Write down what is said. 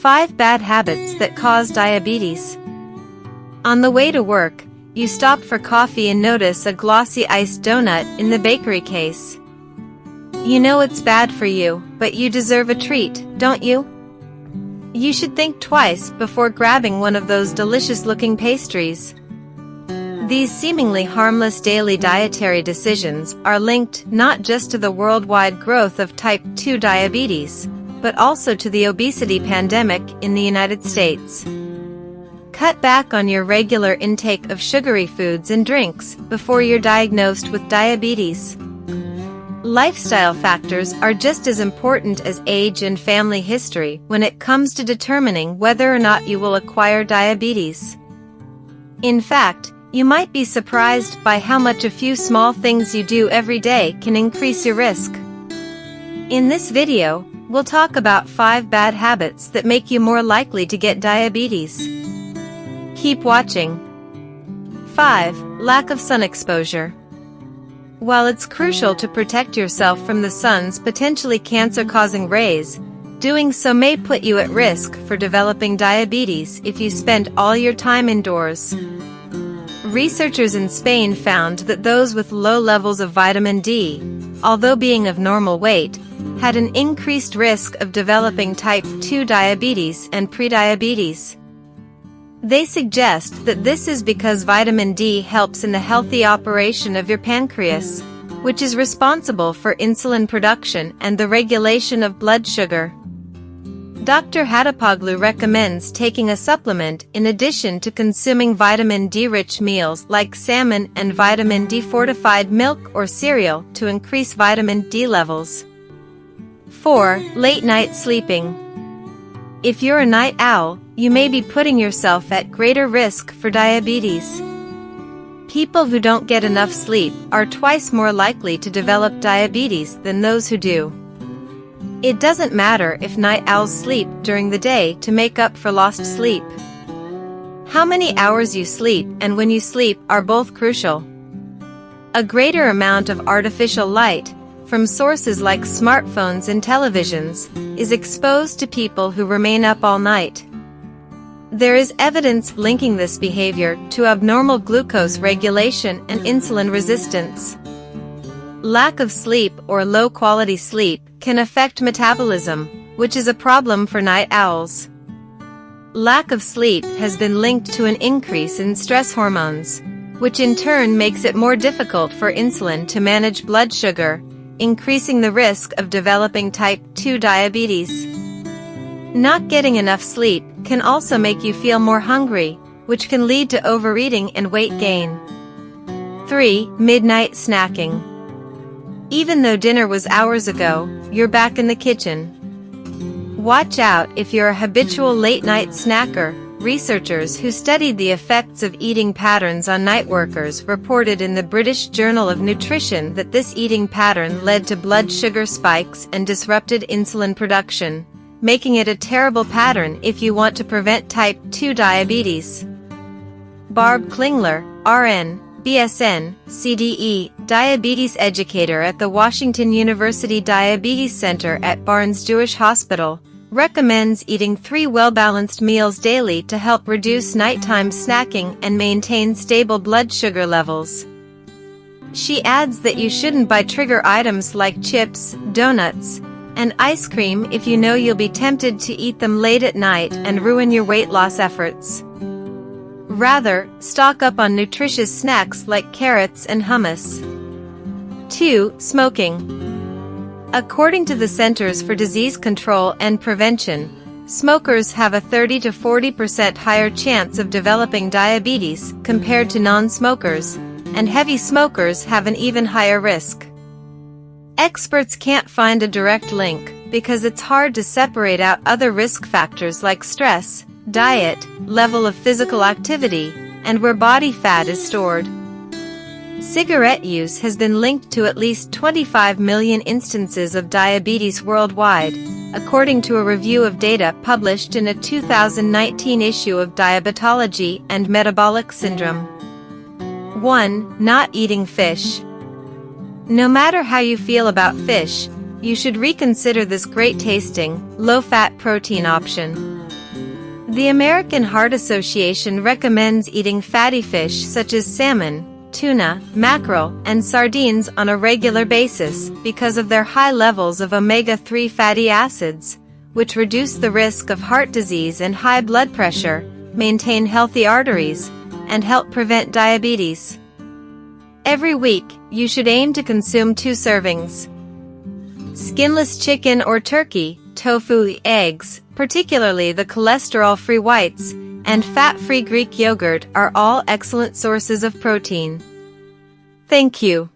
5 bad habits that cause diabetes. On the way to work, you stop for coffee and notice a glossy iced donut in the bakery case. You know it's bad for you, but you deserve a treat, don't you? You should think twice before grabbing one of those delicious-looking pastries. These seemingly harmless daily dietary decisions are linked not just to the worldwide growth of type 2 diabetes, but also to the obesity pandemic in the United States. Cut back on your regular intake of sugary foods and drinks before you're diagnosed with diabetes. Lifestyle factors are just as important as age and family history when it comes to determining whether or not you will acquire diabetes. In fact, you might be surprised by how much a few small things you do every day can increase your risk. In this video, we'll talk about 5 bad habits that make you more likely to get diabetes. Keep watching. 5. Lack of sun exposure. While it's crucial to protect yourself from the sun's potentially cancer-causing rays, doing so may put you at risk for developing diabetes if you spend all your time indoors. Researchers in Spain found that those with low levels of vitamin D, although being of normal weight, had an increased risk of developing type 2 diabetes and prediabetes. They suggest that this is because vitamin D helps in the healthy operation of your pancreas, which is responsible for insulin production and the regulation of blood sugar. Dr. Hadapoglu recommends taking a supplement in addition to consuming vitamin D-rich meals like salmon and vitamin D-fortified milk or cereal to increase vitamin D levels. 4. Late night sleeping. If you're a night owl, you may be putting yourself at greater risk for diabetes. People who don't get enough sleep are twice more likely to develop diabetes than those who do. It doesn't matter if night owls sleep during the day to make up for lost sleep. How many hours you sleep and when you sleep are both crucial. A greater amount of artificial light, from sources like smartphones and televisions, is exposed to people who remain up all night. There is evidence linking this behavior to abnormal glucose regulation and insulin resistance. Lack of sleep or low-quality sleep can affect metabolism, which is a problem for night owls. Lack of sleep has been linked to an increase in stress hormones, which in turn makes it more difficult for insulin to manage blood sugar, increasing the risk of developing type 2 diabetes. Not getting enough sleep can also make you feel more hungry, which can lead to overeating and weight gain. 3. Midnight snacking. Even though dinner was hours ago, you're back in the kitchen. Watch out if you're a habitual late-night snacker. Researchers who studied the effects of eating patterns on night workers reported in the British Journal of Nutrition that this eating pattern led to blood sugar spikes and disrupted insulin production, making it a terrible pattern if you want to prevent type 2 diabetes. Barb Klingler, RN, BSN, CDE, diabetes educator at the Washington University Diabetes Center at Barnes-Jewish Hospital, recommends eating 3 well-balanced meals daily to help reduce nighttime snacking and maintain stable blood sugar levels. She adds that you shouldn't buy trigger items like chips, donuts, and ice cream if you know you'll be tempted to eat them late at night and ruin your weight loss efforts. Rather, stock up on nutritious snacks like carrots and hummus. 2. Smoking. According to the Centers for Disease Control and Prevention, smokers have a 30 to 40% higher chance of developing diabetes compared to non-smokers, and heavy smokers have an even higher risk. Experts can't find a direct link because it's hard to separate out other risk factors like stress, diet, level of physical activity, and where body fat is stored. Cigarette use has been linked to at least 25 million instances of diabetes worldwide, according to a review of data published in a 2019 issue of Diabetology and Metabolic Syndrome. 1. Not eating fish. No matter how you feel about fish, you should reconsider this great-tasting, low-fat protein option. The American Heart Association recommends eating fatty fish such as salmon, tuna, mackerel, and sardines on a regular basis because of their high levels of omega-3 fatty acids, which reduce the risk of heart disease and high blood pressure, maintain healthy arteries, and help prevent diabetes. Every week, you should aim to consume 2 servings. Skinless chicken or turkey, tofu, eggs, particularly the cholesterol-free whites, and fat-free Greek yogurt are all excellent sources of protein. Thank you.